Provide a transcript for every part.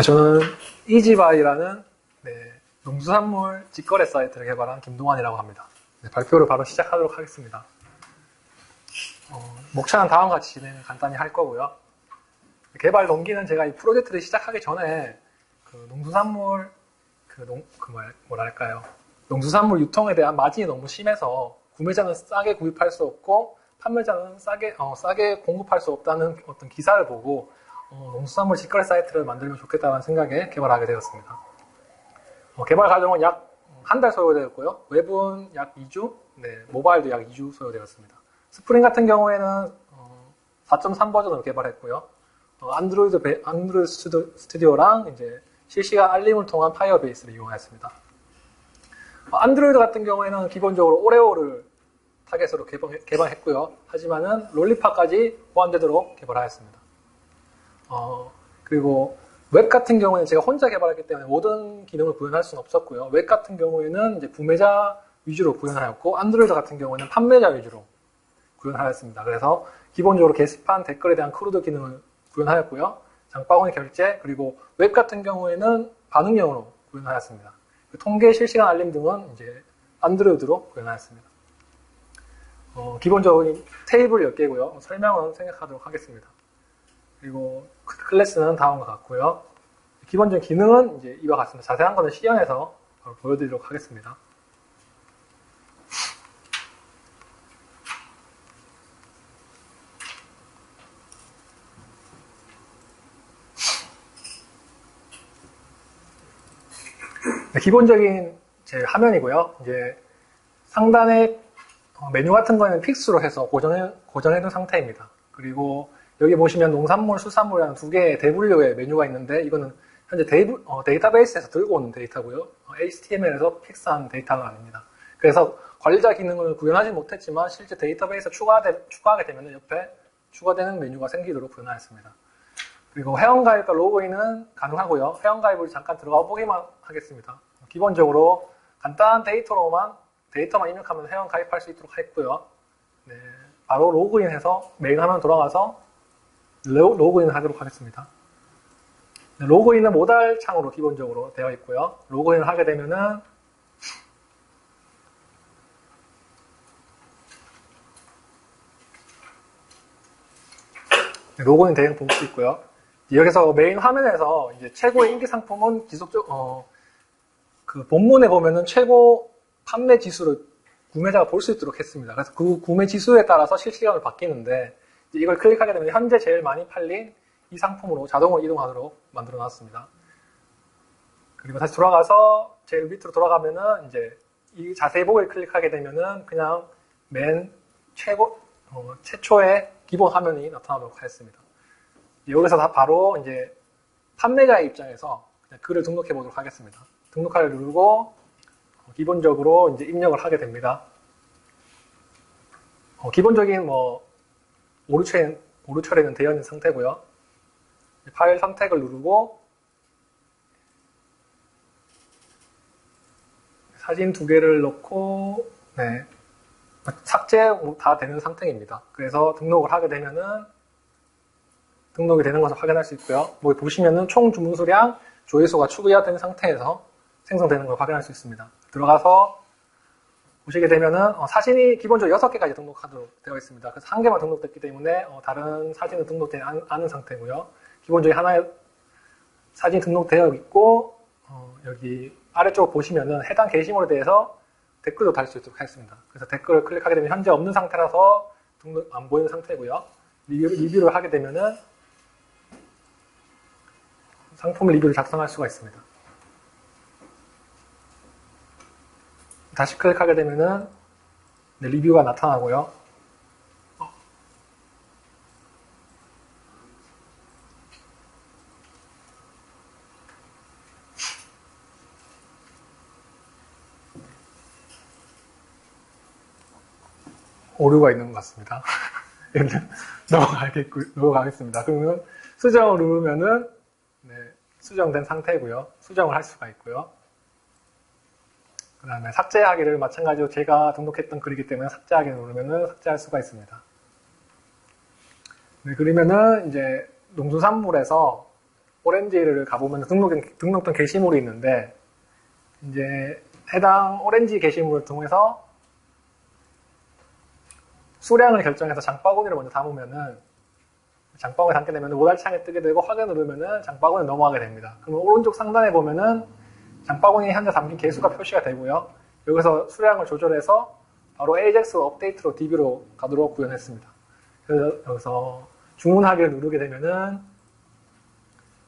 네, 저는 이지바이라는 농수산물 직거래 사이트를 개발한 김동환이라고 합니다. 네, 발표를 바로 시작하도록 하겠습니다. 목차는 다음과 같이 진행을 간단히 할 거고요. 개발 동기는 제가 이 프로젝트를 시작하기 전에 농수산물 농수산물 유통에 대한 마진이 너무 심해서 구매자는 싸게 구입할 수 없고 판매자는 싸게 공급할 수 없다는 어떤 기사를 보고 농수산물 직거래 사이트를 만들면 좋겠다는 생각에 개발하게 되었습니다. 개발 과정은 약 한 달 소요되었고요. 웹은 약 2주, 모바일도 약 2주 소요되었습니다. 스프링 같은 경우에는 4.3 버전으로 개발했고요. 안드로이드 스튜디오랑 이제 실시간 알림을 통한 파이어베이스를 이용했습니다. 안드로이드 같은 경우에는 기본적으로 오레오를 타겟으로 개발했고요. 하지만은 롤리파까지 포함되도록 개발하였습니다. 그리고 웹 같은 경우에는 제가 혼자 개발했기 때문에 모든 기능을 구현할 수는 없었고요. 웹 같은 경우에는 이제 구매자 위주로 구현하였고, 안드로이드 같은 경우에는 판매자 위주로 구현하였습니다. 그래서 기본적으로 게시판, 댓글에 대한 크루드 기능을 구현하였고요. 장바구니 결제, 그리고 웹 같은 경우에는 반응형으로 구현하였습니다. 통계, 실시간 알림 등은 이제 안드로이드로 구현하였습니다. 기본적인 테이블 10개고요. 설명은 생략하도록 하겠습니다. 그리고 클래스는 다음과 같고요. 기본적인 기능은 이제 이와 같습니다. 자세한 거는 시연해서 바로 보여드리도록 하겠습니다. 기본적인 제 화면이고요. 이제 상단에 메뉴 같은 거는 픽스로 해서 고정해둔 상태입니다. 그리고 여기 보시면 농산물, 수산물이라는 두 개의 대분류의 메뉴가 있는데 이거는 현재 데이터베이스에서 들고 오는 데이터고요. HTML에서 픽스한 데이터가 아닙니다. 그래서 관리자 기능을 구현하지 못했지만 실제 데이터베이스에 추가하게 되면 옆에 추가되는 메뉴가 생기도록 구현하였습니다. 그리고 회원가입과 로그인은 가능하고요. 회원가입을 잠깐 들어가 보기만 하겠습니다. 기본적으로 간단한 데이터만 입력하면 회원가입할 수 있도록 했고요. 바로 로그인해서 메인 화면 돌아가서 로그인을 하도록 하겠습니다. 로그인은 모달 창으로 기본적으로 되어 있고요. 로그인을 하게 되면은 로그인 대응 볼 수 있고요. 여기서 메인 화면에서 이제 최고의 인기 상품은 그 본문에 보면은 최고 판매 지수를 구매자가 볼 수 있도록 했습니다. 그래서 그 구매 지수에 따라서 실시간으로 바뀌는데 이걸 클릭하게 되면 현재 제일 많이 팔린 이 상품으로 자동으로 이동하도록 만들어 놨습니다. 그리고 다시 돌아가서 제일 밑으로 돌아가면은 이제 이 자세히 보기를 클릭하게 되면은 그냥 맨 최초의 기본 화면이 나타나도록 하였습니다. 여기서 바로 이제 판매자의 입장에서 그냥 글을 등록해 보도록 하겠습니다. 등록하기를 누르고 기본적으로 이제 입력을 하게 됩니다. 기본적인 오류 처리는 되어 있는 상태고요. 파일 선택을 누르고 사진 2개를 넣고 삭제 다 되는 상태입니다. 그래서 등록을 하게 되면은 등록이 되는 것을 확인할 수 있고요. 보시면은 총 주문 수량, 조회수가 추가된 상태에서 생성되는 걸 확인할 수 있습니다. 들어가서 보시게 되면은 사진이 기본적으로 6개까지 등록하도록 되어 있습니다. 그래서 1개만 등록됐기 때문에 다른 사진은 등록되지 않은 상태고요. 기본적인 하나의 사진이 등록되어 있고 여기 아래쪽 보시면은 해당 게시물에 대해서 댓글도 달 수 있도록 하겠습니다. 그래서 댓글을 클릭하게 되면 현재 없는 상태라서 안 보이는 상태고요. 리뷰를 하게 되면은 상품 리뷰를 작성할 수가 있습니다. 다시 클릭하게 되면은 리뷰가 나타나고요. 오류가 있는 것 같습니다. 넘어가겠습니다. 그러면 수정을 누르면은 수정된 상태고요. 수정을 할 수가 있고요. 그 다음에 삭제하기를 마찬가지로 제가 등록했던 글이기 때문에 삭제하기를 누르면은 삭제할 수가 있습니다. 그러면은 이제 농수산물에서 오렌지를 가보면 등록된 게시물이 있는데, 이제 해당 오렌지 게시물을 통해서 수량을 결정해서 장바구니를 먼저 담으면은, 장바구니에 담게 되면 모달창에 뜨게 되고 확인 누르면은 장바구니에 넘어가게 됩니다. 그러면 오른쪽 상단에 보면은 장바구니에 현재 담긴 개수가 표시가 되고요. 여기서 수량을 조절해서 바로 AJAX 업데이트로 DB로 가도록 구현했습니다. 그래서 여기서 주문하기를 누르게 되면은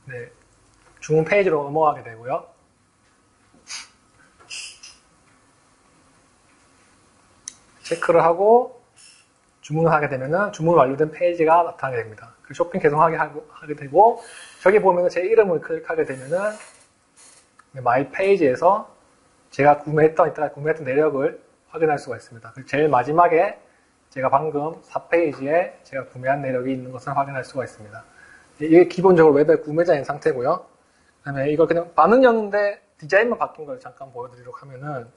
네, 주문 페이지로 넘어가게 되고요. 체크를 하고 주문을 하게 되면은 주문 완료된 페이지가 나타나게 됩니다. 쇼핑 계속하게 하게 되고, 저기 보면은 제 이름을 클릭하게 되면은 마이 페이지에서 제가 이따 구매했던 내역을 확인할 수가 있습니다. 제일 마지막에 제가 방금 4페이지에 제가 구매한 내역이 있는 것을 확인할 수가 있습니다. 이게 기본적으로 웹의 구매자인 상태고요. 그 다음에 이걸 그냥 반응형인데 디자인만 바뀐 걸 잠깐 보여드리도록 하면은,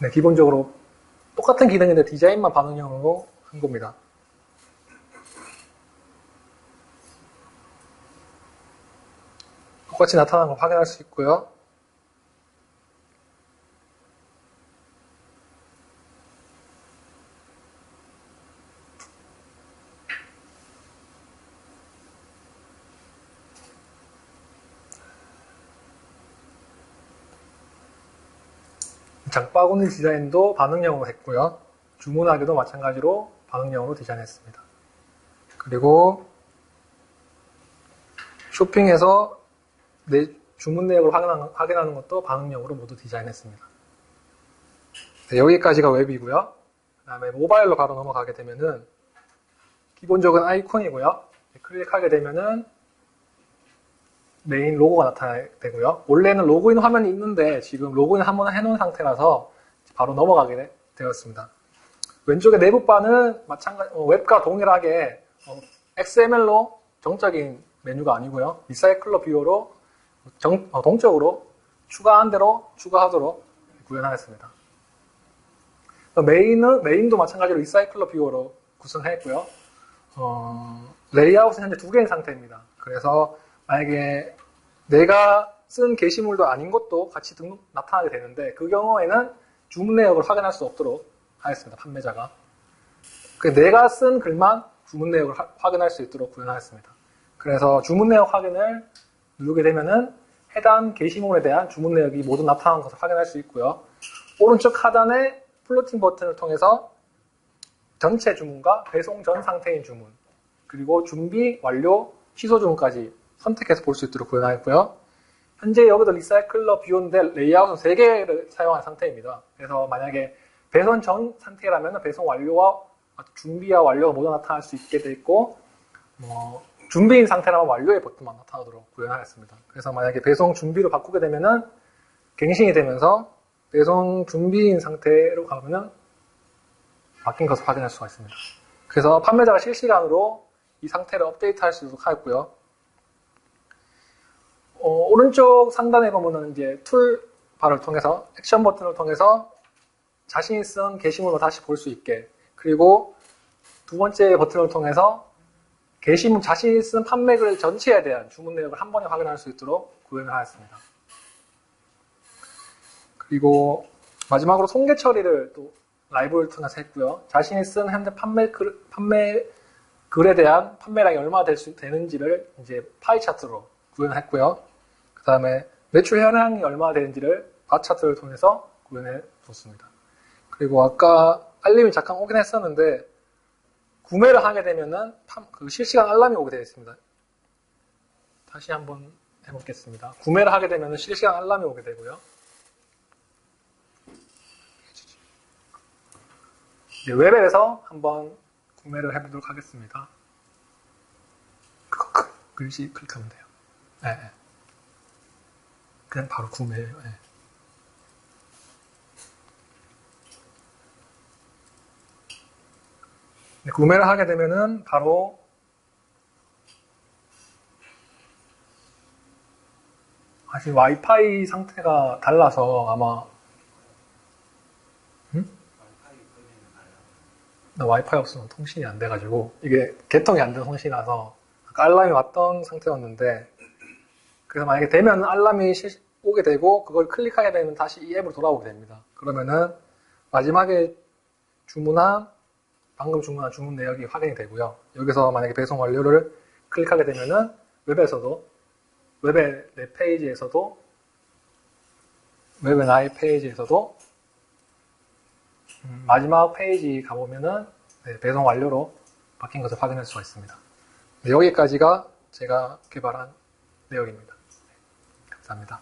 네, 기본적으로 똑같은 기능인데 디자인만 반응형으로 한 겁니다. 똑같이 나타나는 걸 확인할 수 있고요. 장바구니 디자인도 반응형으로 했고요. 주문하기도 마찬가지로 반응형으로 디자인했습니다. 그리고 쇼핑에서 내 주문 내역을 확인하는 것도 반응형으로 모두 디자인했습니다. 네, 여기까지가 웹이고요. 그 다음에 모바일로 바로 넘어가게 되면은 기본적인 아이콘이고요. 클릭하게 되면은 메인 로고가 나타나게 되고요. 원래는 로그인 화면이 있는데 지금 로그인 한번 해놓은 상태라서 바로 넘어가게 되었습니다. 왼쪽에 내부바는 웹과 동일하게 XML로 정적인 메뉴가 아니고요. 리사이클러 뷰어로 동적으로 추가한 대로 추가하도록 구현하였습니다. 메인도 마찬가지로 리사이클러 뷰어로 구성했고요. 레이아웃은 현재 2개인 상태입니다. 그래서 만약에 내가 쓴 게시물도 아닌 것도 같이 나타나게 되는데, 그 경우에는 주문 내역을 확인할 수 없도록 하였습니다. 판매자가. 내가 쓴 글만 주문 내역을 확인할 수 있도록 구현하였습니다. 그래서 주문 내역 확인을 누르게 되면은 해당 게시물에 대한 주문 내역이 모두 나타나는 것을 확인할 수 있고요. 오른쪽 하단에 플로팅 버튼을 통해서 전체 주문과 배송 전 상태인 주문, 그리고 준비, 완료, 취소 주문까지 선택해서 볼 수 있도록 구현하였고요. 현재 여기도 리사이클러 뷰어인데 레이아웃은 3개를 사용한 상태입니다. 그래서 만약에 배송 전 상태라면 배송 완료와 준비와 완료가 모두 나타날 수 있게 되어 있고, 준비인 상태라면 완료의 버튼만 나타나도록 구현하였습니다. 그래서 만약에 배송 준비로 바꾸게 되면은 갱신이 되면서 배송 준비인 상태로 가면은 바뀐 것을 확인할 수가 있습니다. 그래서 판매자가 실시간으로 이 상태를 업데이트할 수 있도록 하였고요. 오른쪽 상단에 보면은 이제 툴바를 통해서 액션 버튼을 통해서 자신이 쓴 게시물을 다시 볼 수 있게, 그리고 두 번째 버튼을 통해서 게시물 자신이 쓴 판매글 전체에 대한 주문 내역을 한 번에 확인할 수 있도록 구현을 하였습니다. 그리고 마지막으로 손괴 처리를 또 라이브를 통해서 했고요. 자신이 쓴 현재 판매 글에 대한 판매량이 얼마나 되는지를 이제 파이 차트로 구현했고요. 그 다음에 매출 현황이 얼마나 되는지를 바 차트를 통해서 구현해 뒀습니다. 그리고 아까 알림이 잠깐 오긴 했었는데, 구매를 하게 되면은 실시간 알람이 오게 되어 있습니다. 다시 한번 해보겠습니다. 구매를 하게 되면은 실시간 알람이 오게 되고요. 이제 웹에서 한번 구매를 해보도록 하겠습니다. 글씨 클릭하면 돼요. 네. 그냥 바로 구매예요. 네. 구매를 하게 되면은 바로 아직 와이파이 상태가 달라서 아마 나 와이파이 없으면 통신이 안 돼가지고 이게 개통이 안 된 통신이라서 아까 알람이 왔던 상태였는데 그래서 만약에 되면 알람이 오게 되고 그걸 클릭하게 되면 다시 이 앱으로 돌아오게 됩니다. 그러면은 마지막에 방금 주문한 주문 내역이 확인이 되고요. 여기서 만약에 배송 완료를 클릭하게 되면은 웹의 내 페이지에서도 웹의 나의 페이지에서도 마지막 페이지 가보면은 네, 배송 완료로 바뀐 것을 확인할 수가 있습니다. 네, 여기까지가 제가 개발한 내용입니다. 감사합니다.